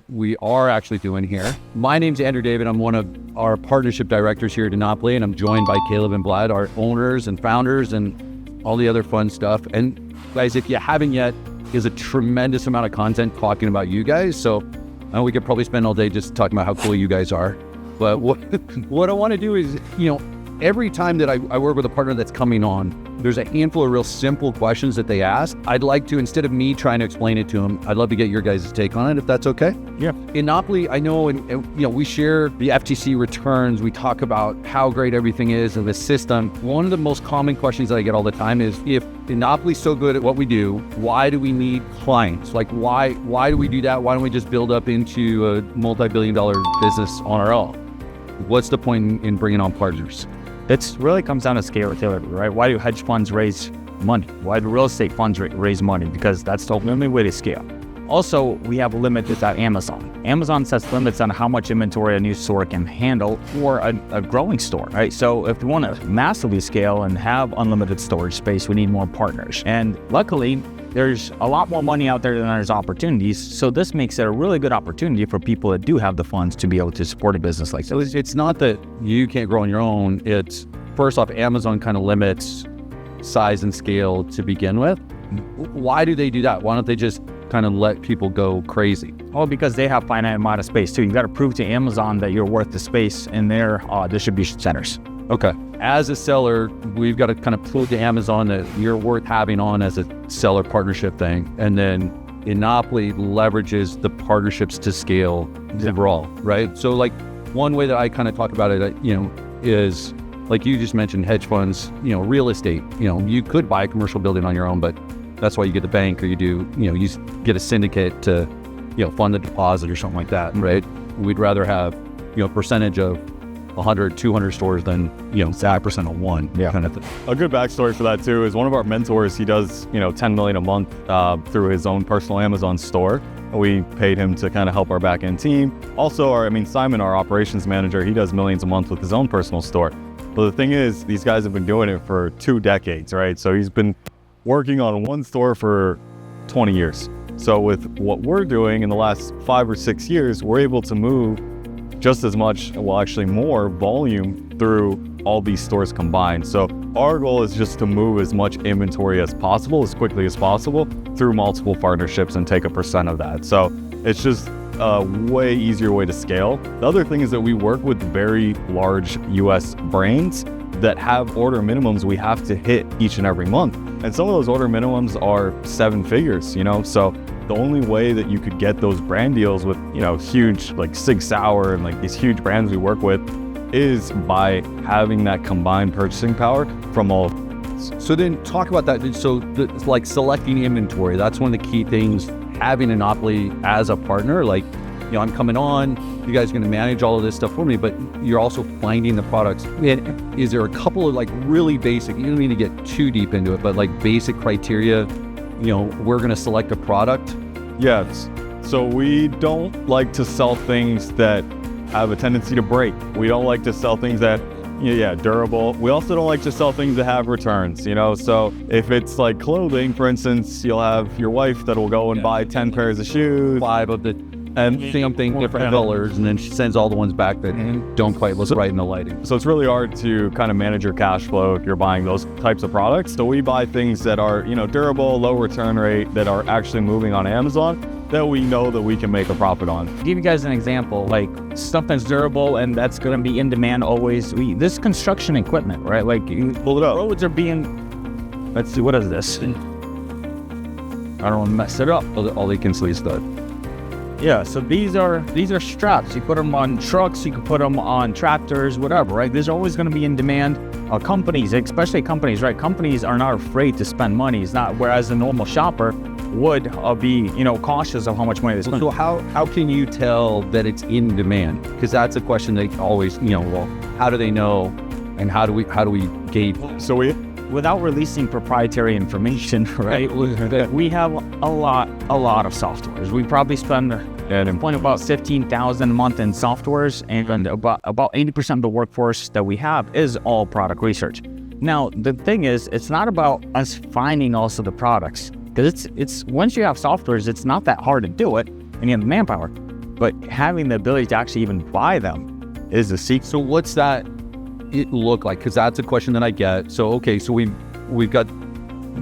we are actually doing here. My name's Andrew David. I'm one of our partnership directors here at Enopoly, and I'm joined by Caleb and Vlad, our owners and founders and all the other fun stuff. And guys, if you haven't yet, there's a tremendous amount of content talking about you guys. So I know we could probably spend all day just talking about how cool you guys are. But what I want to do is, every time that I work with a partner that's coming on, there's a handful of real simple questions that they ask. I'd like to, instead of me trying to explain it to them, I'd love to get your guys' take on it, if that's okay. Yeah. In Enopoly, I know, and we share the FTC returns. We talk about how great everything is and the system. One of the most common questions that I get all the time is, if Enopoly's so good at what we do, why do we need clients? Like, why do we do that? Why don't we just build up into a multi-billion-dollar business on our own? What's the point in bringing on partners? It really comes down to scalability, right? Why do hedge funds raise money? Why do real estate funds raise money? Because that's the only way to scale. Also, we have limits at Amazon. Amazon sets limits on how much inventory a new store can handle for a growing store, right? So if we want to massively scale and have unlimited storage space, we need more partners. And luckily, there's a lot more money out there than there's opportunities. So this makes it a really good opportunity for people that do have the funds to be able to support a business like this. So it's not that you can't grow on your own. It's, first off, Amazon kind of limits size and scale to begin with. Why do they do that? Why don't they just kind of let people go crazy? Well, because they have finite amount of space too. You got to prove to Amazon that you're worth the space in their distribution centers. Okay. As a seller, we've got to kind of prove to Amazon that you're worth having on as a seller partnership thing. And then Enopoly leverages the partnerships to scale overall, right? So like one way that I kind of talk about it, is like you just mentioned, hedge funds, real estate. You could buy a commercial building on your own, but that's why you get the bank, or you get a syndicate to, fund the deposit or something like that, right? We'd rather have, a percentage of 100, 200 stores than, 5% of one kind of thing. A good backstory for that too is one of our mentors, he does, 10 million a month through his own personal Amazon store. We paid him to kind of help our back-end team. Also, Simon, our operations manager, he does millions a month with his own personal store. But the thing is, these guys have been doing it for 2 decades, right? So he's been working on one store for 20 years. So with what we're doing in the last 5 or 6 years, we're able to move just as much, well, actually more volume through all these stores combined. So our goal is just to move as much inventory as possible, as quickly as possible, through multiple partnerships and take a percent of that. So it's just a way easier way to scale. The other thing is that we work with very large US brands that have order minimums we have to hit each and every month. And some of those order minimums are 7 figures, so the only way that you could get those brand deals with, huge, like Sig Sauer and like these huge brands we work with, is by having that combined purchasing power from all. So then talk about that. So like selecting inventory, that's one of the key things, having Enopoly as a partner. Like, I'm coming on, you guys are going to manage all of this stuff for me, but you're also finding the products. And is there a couple of like really basic, you don't need to get too deep into it, but like basic criteria, we're going to select a product? Yes. So we don't like to sell things that have a tendency to break. We don't like to sell things that, durable. We also don't like to sell things that have returns, So if it's like clothing, for instance, you'll have your wife that will go and buy 10 pairs of shoes. 5 of the and something different colors, and then she sends all the ones back that don't quite look right in the lighting. So it's really hard to kind of manage your cash flow if you're buying those types of products. So we buy things that are, durable, low return rate, that are actually moving on Amazon, that we know that we can make a profit on. To give you guys an example, like stuff that's durable and that's going to be in demand always. This construction equipment, right? Like, pull it up. Roads are being, let's see, what is this? I don't want to mess it up. All they can sleeve stud. Yeah, so these are straps. You put them on trucks, you can put them on tractors, whatever, right? These are always going to be in demand. Companies, especially companies, right? Companies are not afraid to spend money. It's not, whereas a normal shopper would be, cautious of how much money they spend. So how can you tell that it's in demand? Because that's a question they always, well, how do they know, and how do we gauge? So without releasing proprietary information, right? We have a lot of softwares. We probably spend about $15,000 a month in softwares, and about 80% of the workforce that we have is all product research. Now, the thing is, it's not about us finding also the products, because it's once you have softwares, it's not that hard to do it, and you have the manpower. but having the ability to actually even buy them is the secret. So what's that it look like? Because that's a question that I get. So, okay, so we've got,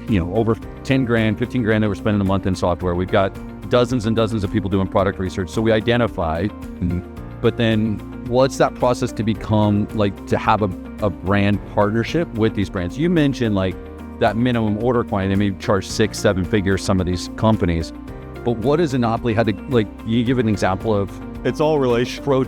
over 10 grand, 15 grand that we're spending a month in software. We've got dozens and dozens of people doing product research. So we identify, but then what's that process to become like, to have a brand partnership with these brands? You mentioned like that minimum order quantity. They may charge 6-7 figures, some of these companies, but what does Enopoly had to, like, you give an example of It's all relationships.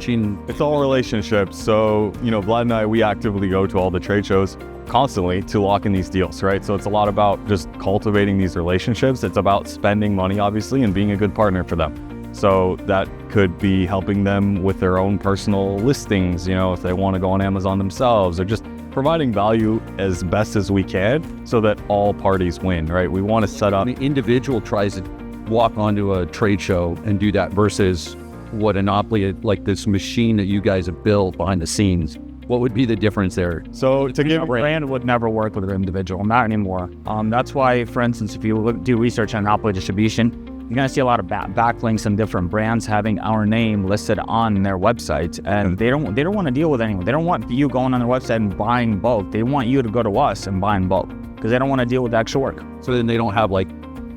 So, Vlad and I, we actively go to all the trade shows constantly to lock in these deals, right? So it's a lot about just cultivating these relationships. It's about spending money, obviously, and being a good partner for them. So that could be helping them with their own personal listings, if they want to go on Amazon themselves, or just providing value as best as we can so that all parties win, right? We want to set up. The individual tries to walk onto a trade show and do that versus what Enopoly, like this machine that you guys have built behind the scenes. What would be the difference there? So to give a brand would never work with an individual, not anymore. That's why, for instance, if you do research on Enopoly distribution, you're going to see a lot of backlinks and different brands having our name listed on their website, and they don't want to deal with anyone. They don't want you going on their website and buying bulk. They want you to go to us and buy in bulk because they don't want to deal with the extra work. So then they don't have like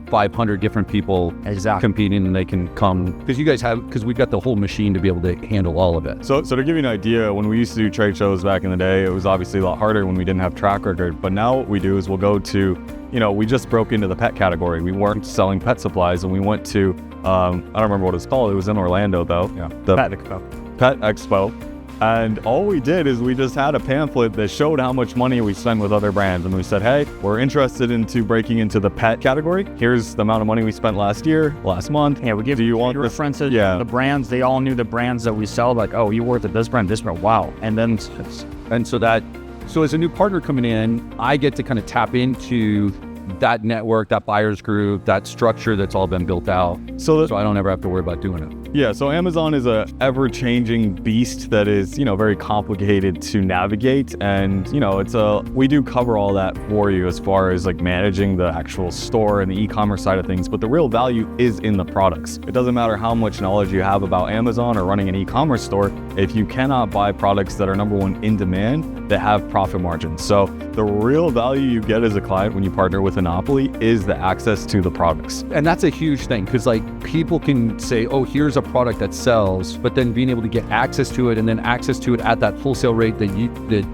500 different people competing, and they can come because you guys have, because we've got the whole machine to be able to handle all of it. So to give you an idea, when we used to do trade shows back in the day, it was obviously a lot harder when we didn't have track record. But now what we do is we'll go to, we just broke into the pet category. We weren't selling pet supplies, and we went to, I don't remember what it's called. It was in Orlando though. Yeah. The Pet Expo. Pet Expo. And all we did is we just had a pamphlet that showed how much money we spend with other brands. And we said, hey, we're interested into breaking into the pet category. Here's the amount of money we spent last month. Yeah, we give you references. Yeah. The brands, they all knew the brands that we sell. Like, oh, you worked at this brand. Wow. So as a new partner coming in, I get to kind of tap into that network, that buyer's group, that structure that's all been built out. So I don't ever have to worry about doing it. Yeah, so Amazon is a ever-changing beast that is, very complicated to navigate. And, we do cover all that for you as far as like managing the actual store and the e-commerce side of things. But the real value is in the products. It doesn't matter how much knowledge you have about Amazon or running an e-commerce store if you cannot buy products that are number one in demand that have profit margins. So the real value you get as a client when you partner with Enopoly is the access to the products. And that's a huge thing because like people can say, oh, here's a product that sells, but then being able to get access to it and then access to it at that wholesale rate that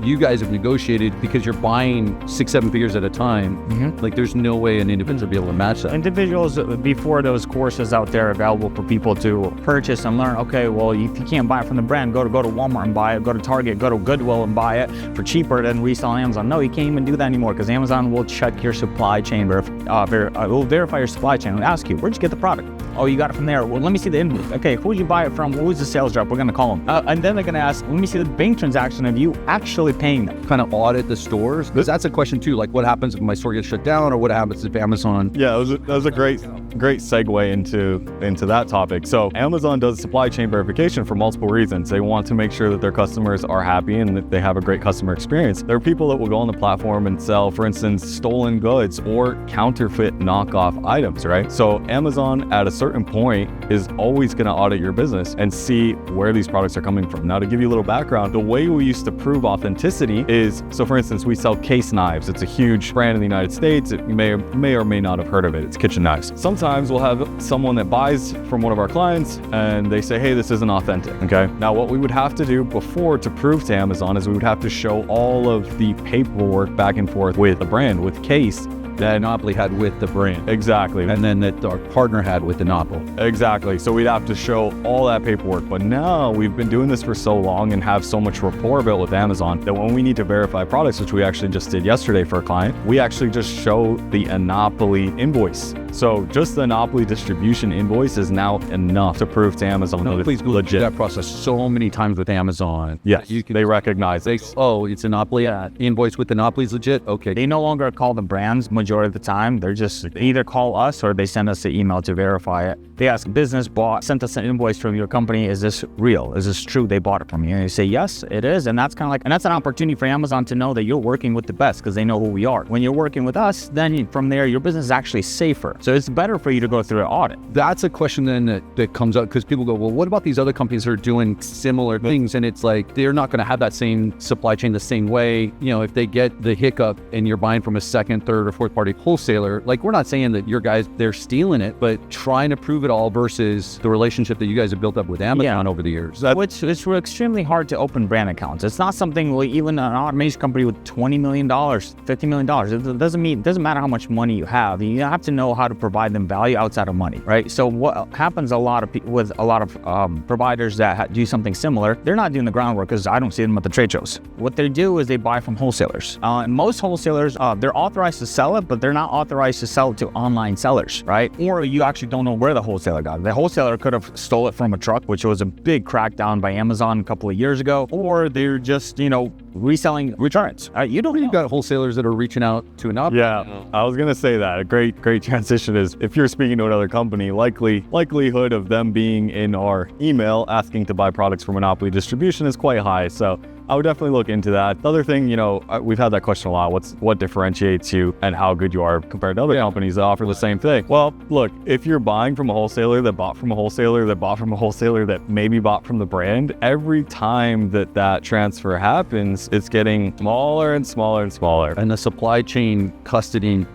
you guys have negotiated because you're buying 6-7 figures at a time. Like there's no way an individual will be able to match that. Individuals, before those courses out there available for people to purchase and learn, okay, well, if you can't buy it from the brand, go to Walmart and buy it, go to Target, go to Goodwill and buy it for cheaper than resell on Amazon. No, you can't even do that anymore because Amazon will check your supply chain, will verify your supply chain and ask you, where'd you get the product? Oh, you got it from there. Well, let me see the invoice. Okay, who did you buy it from? Who's the sales rep? We're going to call them. And then they're going to ask, let me see the bank transaction of you actually paying them. Kind of audit the stores? Because that's a question too. Like what happens if my store gets shut down, or what happens if Amazon... Yeah, that was a great segue into that topic. So Amazon does supply chain verification for multiple reasons. They want to make sure that their customers are happy and that they have a great customer experience. There are people that will go on the platform and sell, for instance, stolen goods or counterfeit knockoff items, right? So Amazon at a certain point is always going to audit your business and see where these products are coming from. Now, to give you a little background, the way we used to prove authenticity is, so for instance, we sell Case knives. It's a huge brand in the United States. You may or may not have heard of it. It's kitchen knives. Sometimes we'll have someone that buys from one of our clients and they say, hey, this isn't authentic, okay? Now, what we would have to do before to prove to Amazon is we would have to show all of the paperwork back and forth with the brand, with Case, that Enopoly had with the brand. Exactly. And then that our partner had with Enopoly. Exactly. So we'd have to show all that paperwork. But now we've been doing this for so long and have so much rapport built with Amazon that when we need to verify products, which we actually just did yesterday for a client, we actually just show the Enopoly invoice. So just the Enopoly distribution invoice is now enough to prove to Amazon that it's legit. That process so many times with Amazon. Yes, they recognize it. Oh, it's Enopoly. Invoice with Enopoly's legit. Okay. They no longer call the brands. majority of the time, they either call us or they send us an email to verify it. They ask, business sent us an invoice from your company. Is this real? Is this true? They bought it from you. And you say, yes, it is. And that's and that's an opportunity for Amazon to know that you're working with the best because they know who we are. When you're working with us, then from there, your business is actually safer. So it's better for you to go through an audit. That's a question then that comes up because people go, well, what about these other companies that are doing similar things? And it's like, they're not going to have that same supply chain the same way. If they get the hiccup and you're buying from a second, third, or fourth party wholesaler, like, we're not saying that your guys, they're stealing it, but trying to prove it all versus the relationship that you guys have built up with Amazon over the years. Which it's extremely hard to open brand accounts. It's not something like even an automation company with $20 million, $50 million. It doesn't matter how much money you have. You have to know how to provide them value outside of money, right? So what happens with a lot of providers that do something similar, they're not doing the groundwork because I don't see them at the trade shows. What they do is they buy from wholesalers. And most wholesalers, they're authorized to sell it, but they're not authorized to sell it to online sellers, right? Or you actually don't know where the wholesaler got it. The wholesaler could have stole it from a truck, which was a big crackdown by Amazon a couple of years ago, or they're just, reselling returns. You don't know. You've got wholesalers that are reaching out to Enopoly. Yeah, I was gonna say that. A great transition is if you're speaking to another company, likelihood of them being in our email asking to buy products from Enopoly distribution is quite high. So I would definitely look into that. The other thing, we've had that question a lot. What differentiates you and how good you are compared to other companies that offer the same thing? Well, look, if you're buying from a wholesaler that bought from a wholesaler that bought from a wholesaler that maybe bought from the brand, every time that transfer happens, it's getting smaller and smaller and smaller. And the supply chain custody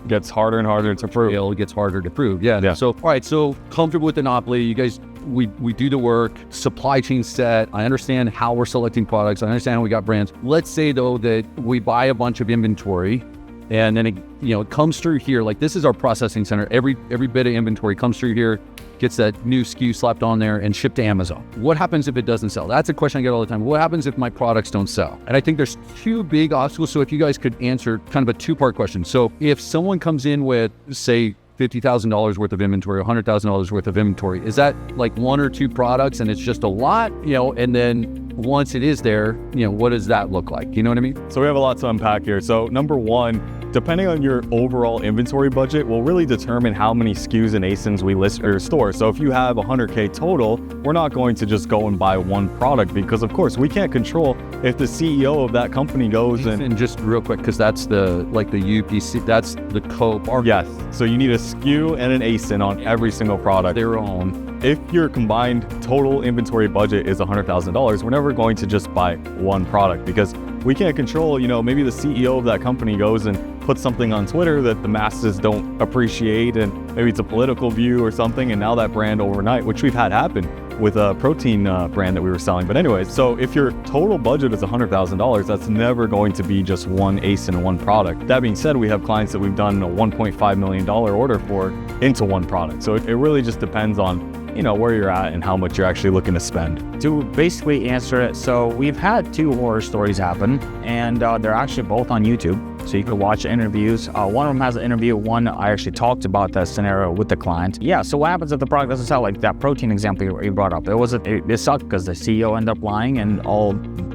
gets harder and harder to prove. It gets harder to prove. Yeah. So, all right. So comfortable with Enopoly. You guys, we do the work, supply chain set. I understand how we're selecting products. I understand how we got brands. Let's say though that we buy a bunch of inventory and then it comes through here. Like, this is our processing center. Every bit of inventory comes through here, gets that new SKU slapped on there and shipped to Amazon. What happens if it doesn't sell? That's a question I get all the time. What happens if my products don't sell? And I think there's two big obstacles. So if you guys could answer kind of a two-part question. So if someone comes in with, say, $50,000 worth of inventory, $100,000 worth of inventory, is that like one or two products and it's just a lot, and then once it is there, what does that look like? You know what I mean? So we have a lot to unpack here. So number one, depending on your overall inventory budget will really determine how many SKUs and ASINs we list for your store. So if you have 100K total, we're not going to just go and buy one product because of course we can't control if the CEO of that company goes and just real quick, because that's the UPC, that's the code. Yes. So you need a SKU and an ASIN on every single product. Their own. If your combined total inventory budget is $100,000, we're never going to just buy one product because we can't control, maybe the CEO of that company goes and puts something on Twitter that the masses don't appreciate and maybe it's a political view or something, and now that brand overnight, which we've had happen with a protein brand that we were selling. But anyways, so if your total budget is $100,000, that's never going to be just one ASIN and one product. That being said, we have clients that we've done a $1.5 million order for into one product. So it really just depends on where you're at and how much you're actually looking to spend. To basically answer it, so we've had two horror stories happen, and they're actually both on YouTube. So you can watch interviews. One of them has an interview. One, I actually talked about that scenario with the client. Yeah, so what happens if the product doesn't sell? Like that protein example you brought up. It sucked because the CEO ended up lying and a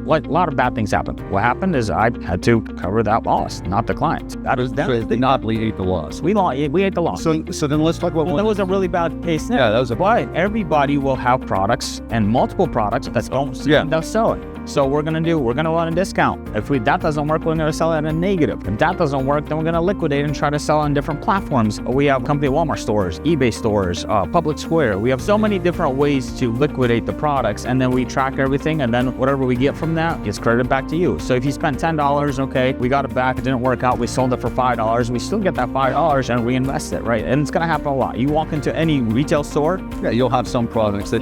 lot of bad things happened. What happened is I had to cover that loss, not the client. That Enopoly ate the loss. We ate the loss. So then let's talk about that was a really bad case. Yeah, that was But everybody will have products and multiple products that don't end up selling. So we're gonna run a discount. If that doesn't work, we're gonna sell it at a negative. If that doesn't work, then we're gonna liquidate and try to sell on different platforms. We have company Walmart stores, eBay stores, Public Square. We have so many different ways to liquidate the products, and then we track everything, and then whatever we get from that gets credited back to you. So if you spent $10, okay, we got it back, it didn't work out, we sold it for $5, we still get that $5 and reinvest it, right? And it's gonna happen a lot. You walk into any retail store, you'll have some products that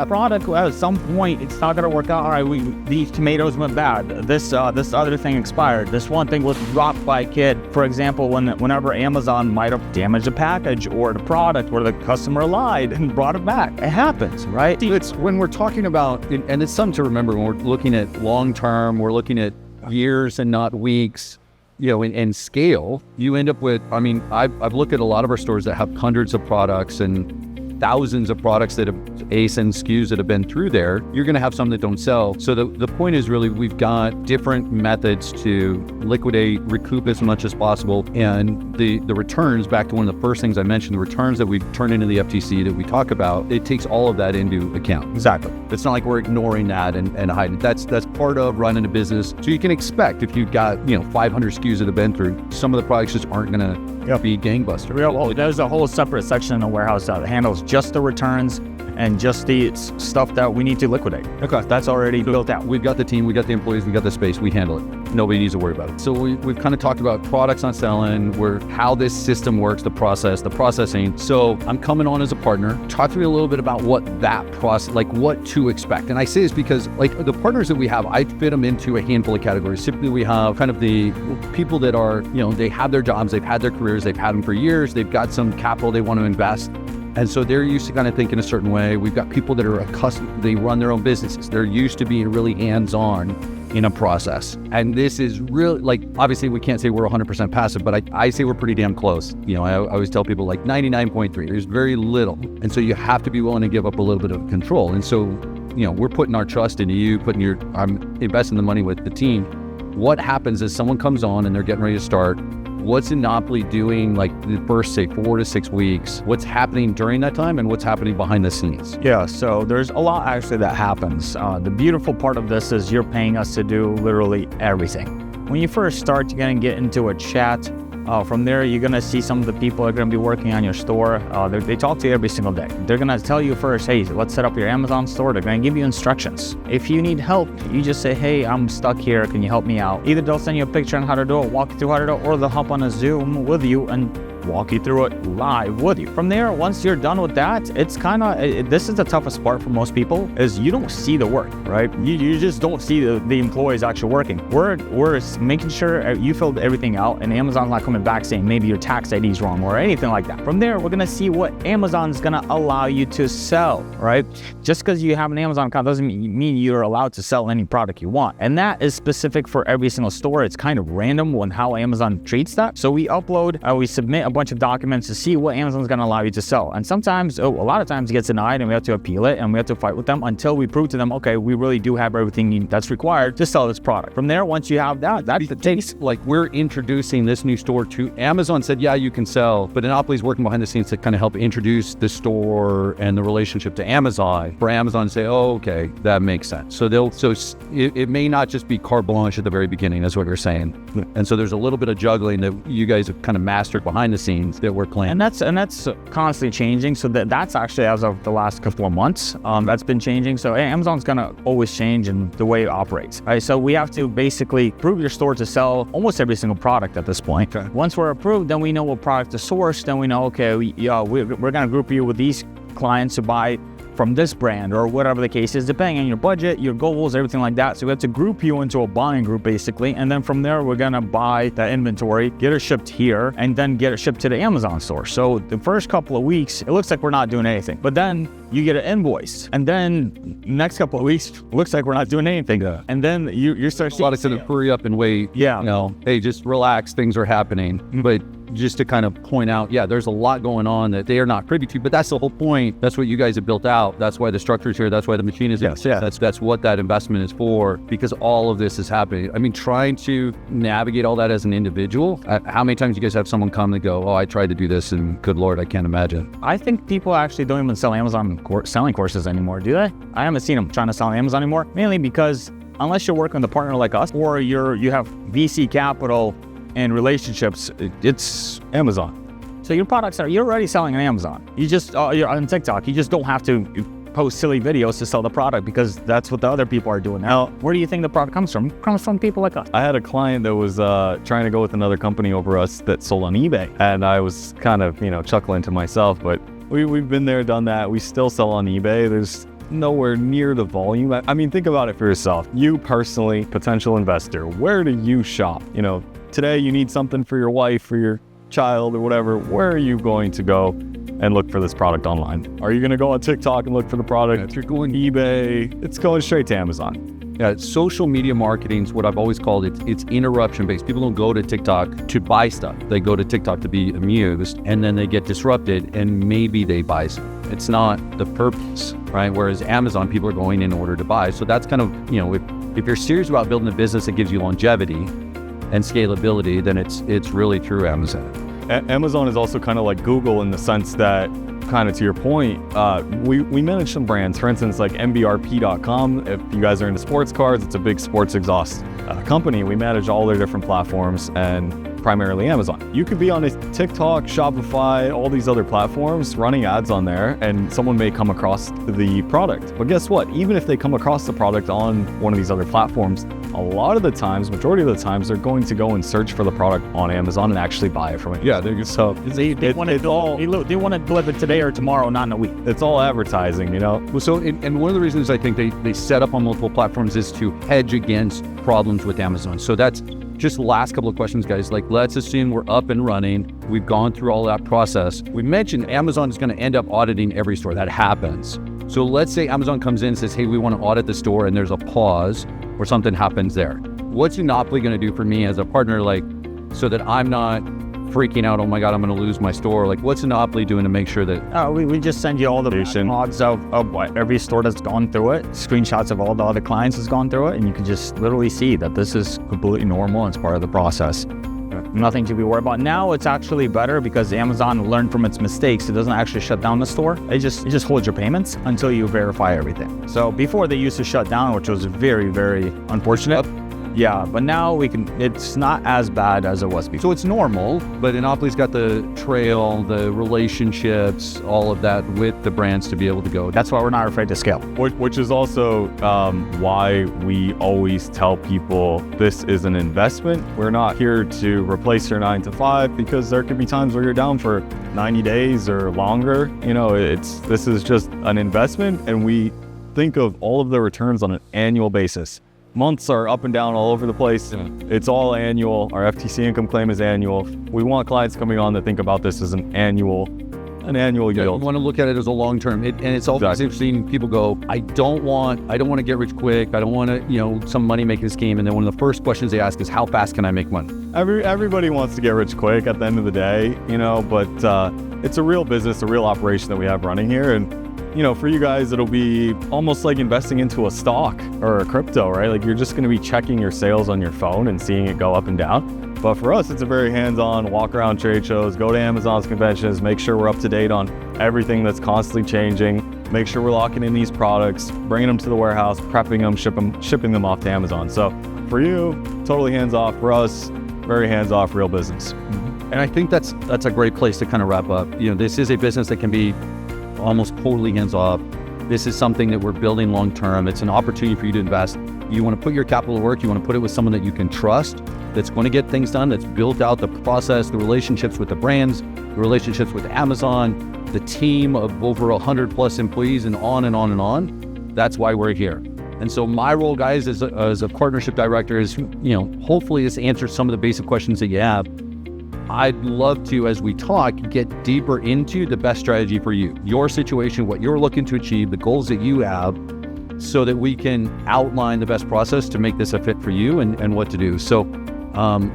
product at some point it's not gonna work out. All right, these tomatoes went bad. This other thing expired. This one thing was dropped by a kid. For example, whenever Amazon might have damaged a package or the product where the customer lied and brought it back. It happens, right? It's when we're talking about, and it's something to remember when we're looking at long term, we're looking at years and not weeks. In scale, you end up with, I've looked at a lot of our stores that have hundreds of products and thousands of products that have ASIN SKUs that have been through there, you're going to have some that don't sell. So the point is really we've got different methods to liquidate, recoup as much as possible. And the returns, back to one of the first things I mentioned, the returns that we turn into the FTC that we talk about, it takes all of that into account. Exactly. It's not like we're ignoring that and hiding. That's part of running a business. So you can expect if you've got 500 SKUs that have been through, some of the products just aren't going to be gangbuster. There's a whole separate section in the warehouse that handles just the returns and just the stuff that we need to liquidate. Okay. That's already built out. We've got the team, we got the employees, we got the space, we handle it. Nobody needs to worry about it. So we've kind of talked about products not selling, how this system works, the processing. So I'm coming on as a partner. Talk to me a little bit about what that process, like what to expect. And I say this because like the partners that we have, I fit them into a handful of categories. Typically we have kind of the people that are, they have their jobs, they've had their careers, they've had them for years, they've got some capital they want to invest. And so they're used to kind of thinking a certain way. We've got people that are accustomed, they run their own businesses. They're used to being really hands-on in a process. And this is really, like, obviously we can't say we're 100% passive, but I say we're pretty damn close. I always tell people like 99.3, there's very little. And so you have to be willing to give up a little bit of control. And so, we're putting our trust into you, I'm investing the money with the team. What happens is someone comes on and they're getting ready to start. What's Enopoly doing like the first, say, 4 to 6 weeks? What's happening during that time and what's happening behind the scenes? Yeah, so there's a lot actually that happens. The beautiful part of this is you're paying us to do literally everything. When you first start, you're gonna get into a chat. From there, you're gonna see some of the people that are gonna be working on your store. They talk to you every single day. They're gonna tell you first, hey, let's set up your Amazon store. They're gonna give you instructions. If you need help, you just say, hey, I'm stuck here. Can you help me out? Either they'll send you a picture on how to do it, walk you through how to do it, or they'll hop on a Zoom with you and walk you through it live with you. From there, once you're done with that, it's kind of, this is the toughest part for most people, is you don't see the work, right? You just don't see the employees actually working. We're making sure you filled everything out and Amazon's not coming back saying maybe your tax ID is wrong or anything like that. From there, we're gonna see what Amazon's gonna allow you to sell, right? Just because you have an Amazon account doesn't mean you're allowed to sell any product you want. And that is specific for every single store. It's kind of random on how Amazon treats that. So we we submit a bunch of documents to see what Amazon's going to allow you to sell. And sometimes, a lot of times it gets denied and we have to appeal it and we have to fight with them until we prove to them, okay, we really do have everything that's required to sell this product. From there, once you have that takes, like, we're introducing this new store to Amazon. Said, yeah, you can sell, but Enopoly's working behind the scenes to kind of help introduce the store and the relationship to Amazon for Amazon to say, oh, okay, that makes sense. So it may not just be carte blanche at the very beginning. That's what you're saying. And so there's a little bit of juggling that you guys have kind of mastered behind the scenes that we're playing. And that's constantly changing. So that's actually as of the last couple of months, that's been changing. So Amazon's gonna always change in the way it operates. All right, so we have to basically prove your store to sell almost every single product at this point. Okay. Once we're approved, then we know what product to source. Then we know, okay, we're gonna group you with these clients to buy from this brand or whatever the case is, depending on your budget, your goals, everything like that. So we have to group you into a buying group basically. And then from there, we're gonna buy that inventory, get it shipped here, and then get it shipped to the Amazon store. So the first couple of weeks, it looks like we're not doing anything. But then you get an invoice. And then next couple of weeks, it looks like we're not doing anything. Yeah. And then you start seeing a lot of sort of hurry up and wait. Yeah. Hey, just relax, things are happening. Mm-hmm. But just to kind of point out, there's a lot going on that they are not privy to, but that's the whole point. That's what you guys have built out. That's why the structure is here. That's why the machine is here. That's what that investment is for, because all of this is happening. I mean, trying to navigate all that as an individual, how many times you guys have someone come and go, oh, I tried to do this and good Lord, I can't imagine. I think people actually don't even sell Amazon selling courses anymore, do they? I haven't seen them trying to sell on Amazon anymore, mainly because unless you're working with a partner like us or you have VC capital and relationships, it's Amazon. So your products you're already selling on Amazon. You just, you're on TikTok, you just don't have to post silly videos to sell the product because that's what the other people are doing now. Where do you think the product comes from? It comes from people like us. I had a client that was trying to go with another company over us that sold on eBay. And I was kind of, chuckling to myself, but we've been there, done that. We still sell on eBay. There's nowhere near the volume. I mean, think about it for yourself. You personally, potential investor, where do you shop? Today you need something for your wife or your child or whatever. Where are you going to go and look for this product online? Are you going to go on TikTok and look for the product? If you're going eBay, it's going straight to Amazon. Yeah, social media marketing is what I've always called it. It's interruption based. People don't go to TikTok to buy stuff. They go to TikTok to be amused, and then they get disrupted, and maybe they buy something. It's not the purpose, right? Whereas Amazon, people are going in order to buy. So that's kind of, if you're serious about building a business that gives you longevity and scalability, then it's really through Amazon. Amazon is also kind of like Google in the sense that, kind of to your point, we manage some brands. For instance, like MBRP.com. If you guys are into sports cars, it's a big sports exhaust company. We manage all their different platforms and primarily Amazon. You could be on a TikTok, Shopify, all these other platforms running ads on there, and someone may come across the product. But guess what? Even if they come across the product on one of these other platforms, a lot of the times, majority of the times, they're going to go and search for the product on Amazon and actually buy it from it. Yeah, so they want to deliver today or tomorrow, not in a week. It's all advertising, Well, so and one of the reasons I think they set up on multiple platforms is to hedge against problems with Amazon. So that's just the last couple of questions, guys. Like, let's assume we're up and running. We've gone through all that process. We mentioned Amazon is going to end up auditing every store. That happens. So let's say Amazon comes in and says, hey, we want to audit the store, and there's a pause or something happens there. What's Enopoly going to do for me as a partner, like, so that I'm not freaking out, oh my God, I'm going to lose my store? Like, what's Enopoly doing to make sure that... We just send you all the logs of what every store that's gone through it, screenshots of all the other clients that's gone through it, and you can just literally see that this is completely normal and it's part of the process. Nothing to be worried about. Now it's actually better because Amazon learned from its mistakes. It doesn't actually shut down the store. It just holds your payments until you verify everything. So before they used to shut down, which was very, very unfortunate. Yeah, but now it's not as bad as it was before. So it's normal, but Enopoly's got the trail, the relationships, all of that with the brands to be able to go. That's why we're not afraid to scale. Which is also why we always tell people this is an investment. We're not here to replace your 9 to 5, because there could be times where you're down for 90 days or longer. This is just an investment, and we think of all of the returns on an annual basis. Months are up and down all over the place. It's all annual. Our FTC income claim is annual. We want clients coming on that think about this as an annual yield. You want to look at it as a long term. And it's always interesting. People go, I don't want to get rich quick. I don't want to, some money making scheme. And then one of the first questions they ask is, how fast can I make money? Everybody wants to get rich quick at the end of the day, but it's a real business, a real operation that we have running here. And for you guys, it'll be almost like investing into a stock or a crypto, right? Like, you're just going to be checking your sales on your phone and seeing it go up and down. But for us, it's a very hands-on, walk around trade shows, go to Amazon's conventions, make sure we're up to date on everything that's constantly changing, make sure we're locking in these products, bringing them to the warehouse, prepping them, shipping them off to Amazon. So for you, totally hands-off. For us, very hands-off, real business. And I think that's a great place to kind of wrap up. This is a business that can be almost totally hands-off. This is something that we're building long-term. It's an opportunity for you to invest. You want to put your capital to work. You want to put it with someone that you can trust, that's going to get things done, that's built out the process, the relationships with the brands, the relationships with Amazon, the team of over 100+ employees, and on and on and on. That's why we're here. And so my role, guys, as a partnership director is, hopefully this answers some of the basic questions that you have. I'd love to, as we talk, get deeper into the best strategy for you, your situation, what you're looking to achieve, the goals that you have, so that we can outline the best process to make this a fit for you and what to do. So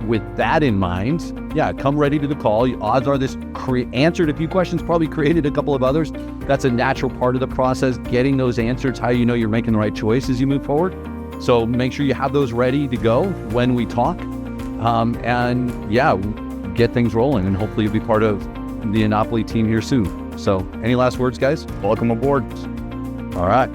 with that in mind, come ready to the call. Odds are this answered a few questions, probably created a couple of others. That's a natural part of the process, getting those answers, how you know you're making the right choice as you move forward. So make sure you have those ready to go when we talk. Get things rolling, and hopefully you'll be part of the Enopoly team here soon. So any last words, guys? Welcome aboard. All right.